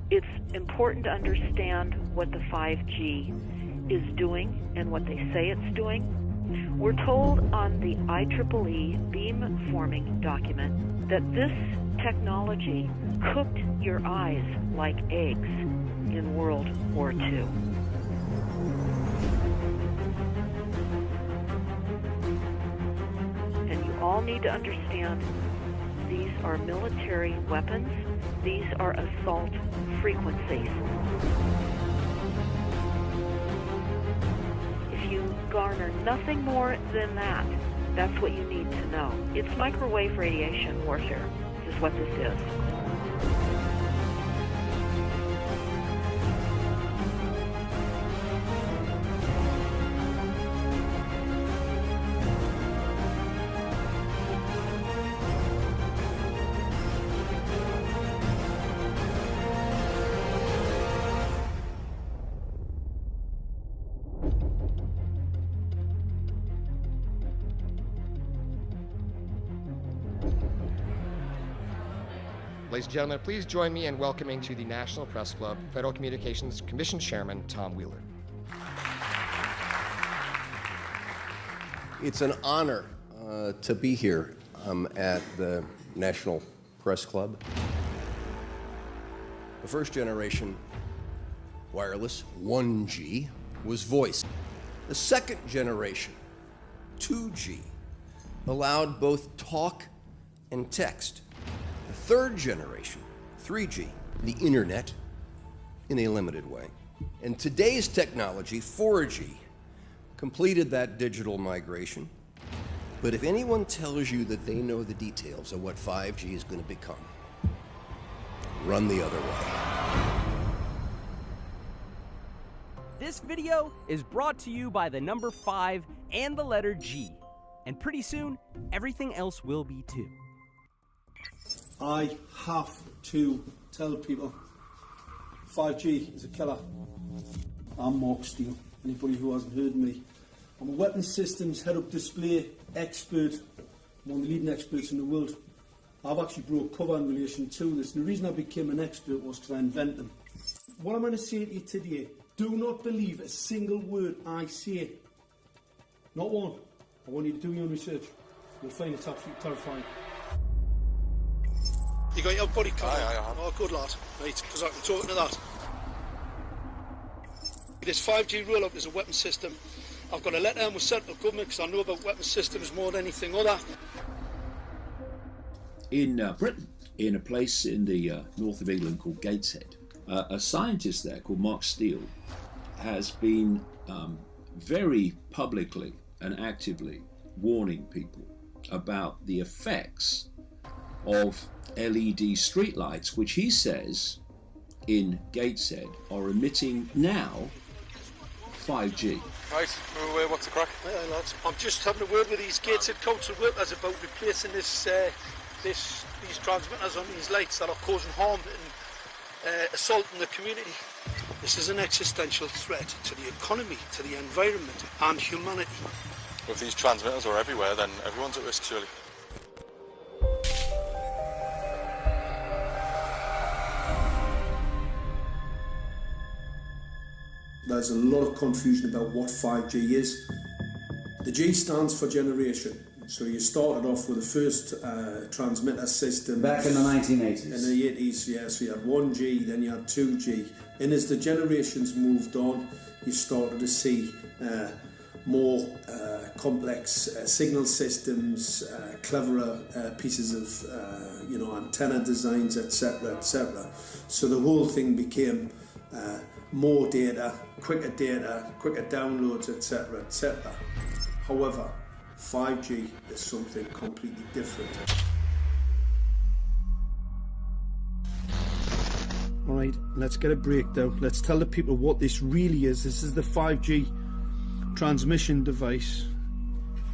It's important to understand what the 5G is doing and what they say it's doing. We're told on the IEEE beamforming document that this technology cooked your eyes like eggs in World War II. And you all need to understand these are military weapons. These are assault frequencies. If you garner nothing more than that, that's what you need to know. It's microwave radiation warfare, is what this is. Ladies and gentlemen, please join me in welcoming to the National Press Club Federal Communications Commission Chairman Tom Wheeler. It's an honor to be here at the National Press Club. The first generation wireless, 1G, was voice. The second generation, 2G, allowed both talk and text. The third generation, 3G, the internet, in a limited way. And today's technology, 4G, completed that digital migration. But if anyone tells you that they know the details of what 5G is going to become, run the other way. This video is brought to you by the number 5 and the letter G. And pretty soon, everything else will be too. I have to tell people 5G is a killer. I'm Mark Steele. Anybody who hasn't heard me, I'm a weapons systems head-up display expert, one of the leading experts in the world. I've actually brought cover in relation to this, and the reason I became an expert was because I invented them. What I'm going to say to you today, do not believe a single word I say. Not one. I want you to do your own research. You'll find it's absolutely terrifying. You got your body card? Aye. Oh, good lad. Right, because I can talk to that. This 5G roll-up is a weapon system. I've got a letter and was sent to the government because I know about weapon systems more than anything other. In Britain, in a place in the north of England called Gateshead, a scientist there called Mark Steele has been very publicly and actively warning people about the effects of LED streetlights, which he says in Gateshead are emitting now 5G. Right, what's the crack? Hey, lads. I'm just having a word with these Gateshead council workers about replacing these transmitters on these lights that are causing harm and assaulting the community. This is an existential threat to the economy, to the environment and humanity. If these transmitters are everywhere, then everyone's at risk, surely. There's a lot of confusion about what 5G is. The G stands for generation. So you started off with the first transmitter system. Back in the 1980s. In the 80s, yeah. So you had 1G, then you had 2G. And as the generations moved on, you started to see more complex signal systems, cleverer pieces of antenna designs, etc., etc. So the whole thing became more data, quicker downloads, etc., etc. However, 5G is something completely different. All right, let's get a breakdown. Let's tell the people what this really is. This is the 5G transmission device.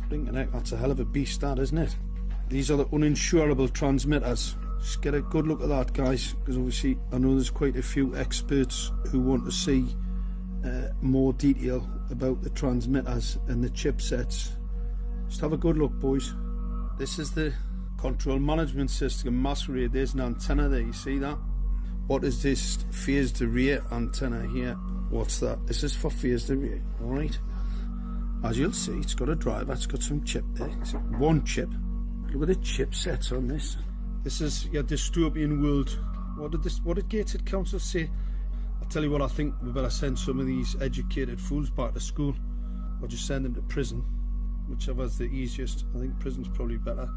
Blinking heck, that's a hell of a beast, that, isn't it? These are the uninsurable transmitters. Just get a good look at that, guys, because obviously I know there's quite a few experts who want to see more detail about the transmitters and the chipsets. Just have a good look, boys. This is the control management system masquerade. There's an antenna there, you see that? What is this phased array antenna here? What's that? This is for phased array, alright? As you'll see, it's got a driver, it's got some chip there. It's one chip. Look at the chipsets on this. This is your dystopian world. What did Gateshead Council say? I'll tell you what, I think we better send some of these educated fools back to school, or just send them to prison, whichever's the easiest. I think prison's probably better.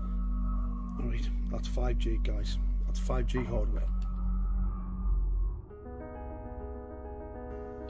Alright, that's 5G, guys. That's 5G hardware.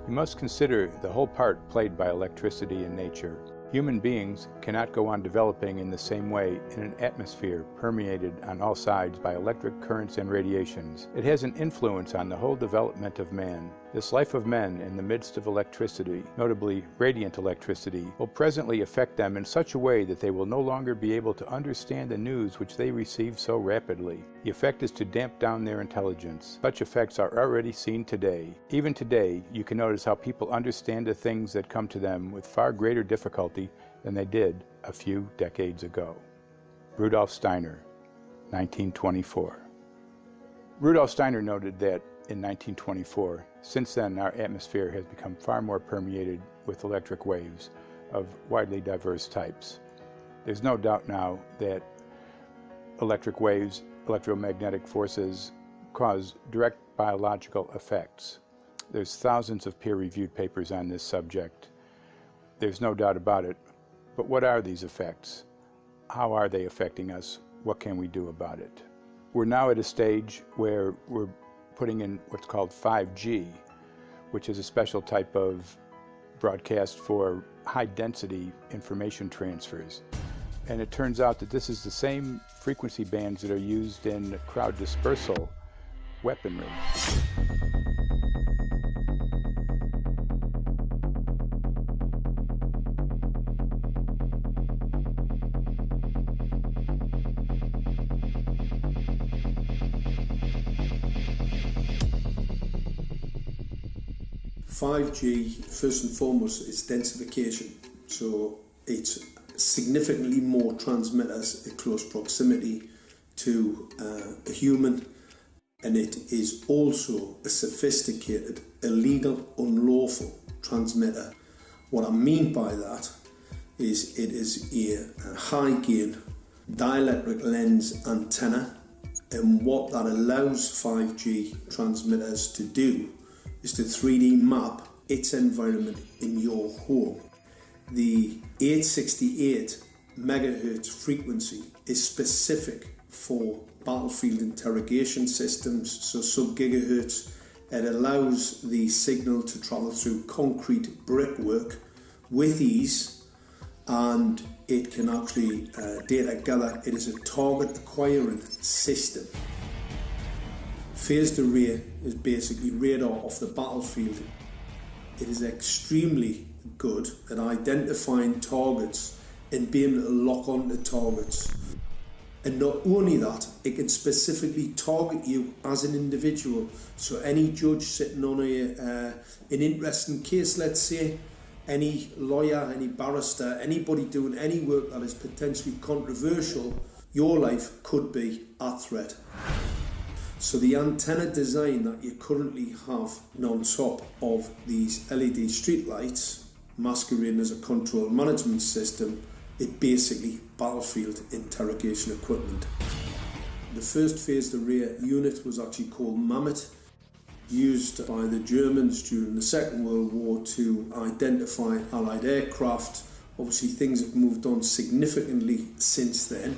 You must consider the whole part played by electricity in nature. Human beings cannot go on developing in the same way in an atmosphere permeated on all sides by electric currents and radiations. It has an influence on the whole development of man. This life of men in the midst of electricity, notably radiant electricity, will presently affect them in such a way that they will no longer be able to understand the news which they receive so rapidly. The effect is to damp down their intelligence. Such effects are already seen today. Even today, you can notice how people understand the things that come to them with far greater difficulty than they did a few decades ago. Rudolf Steiner, 1924. Rudolf Steiner noted that in 1924, since then our atmosphere has become far more permeated with electric waves of widely diverse types. There's no doubt now that electric waves, electromagnetic forces, cause direct biological effects. There's thousands of peer-reviewed papers on this subject. There's no doubt about it. But what are these effects? How are they affecting us? What can we do about it? We're now at a stage where we're putting in what's called 5G, which is a special type of broadcast for high-density information transfers. And it turns out that this is the same frequency bands that are used in crowd dispersal weaponry. .5G, first and foremost, is densification. So it's significantly more transmitters in close proximity to a human, and it is also a sophisticated, illegal, unlawful transmitter. What I mean by that is it is a high-gain dielectric lens antenna, and what that allows 5G transmitters to do is to 3D map its environment in your home. The 868 megahertz frequency is specific for battlefield interrogation systems, so sub-gigahertz. It allows the signal to travel through concrete brickwork with ease, and it can actually data gather. It is a target acquiring system. Phased array is basically radar off the battlefield. It is extremely good at identifying targets and being able to lock onto targets. And not only that, it can specifically target you as an individual. So any judge sitting on an interesting case, let's say, any lawyer, any barrister, anybody doing any work that is potentially controversial, your life could be at threat. So the antenna design that you currently have on top of these LED streetlights, masquerading as a control management system, it basically battlefield interrogation equipment. The first phased array unit was actually called Mammoth, used by the Germans during the Second World War to identify Allied aircraft. Obviously things have moved on significantly since then.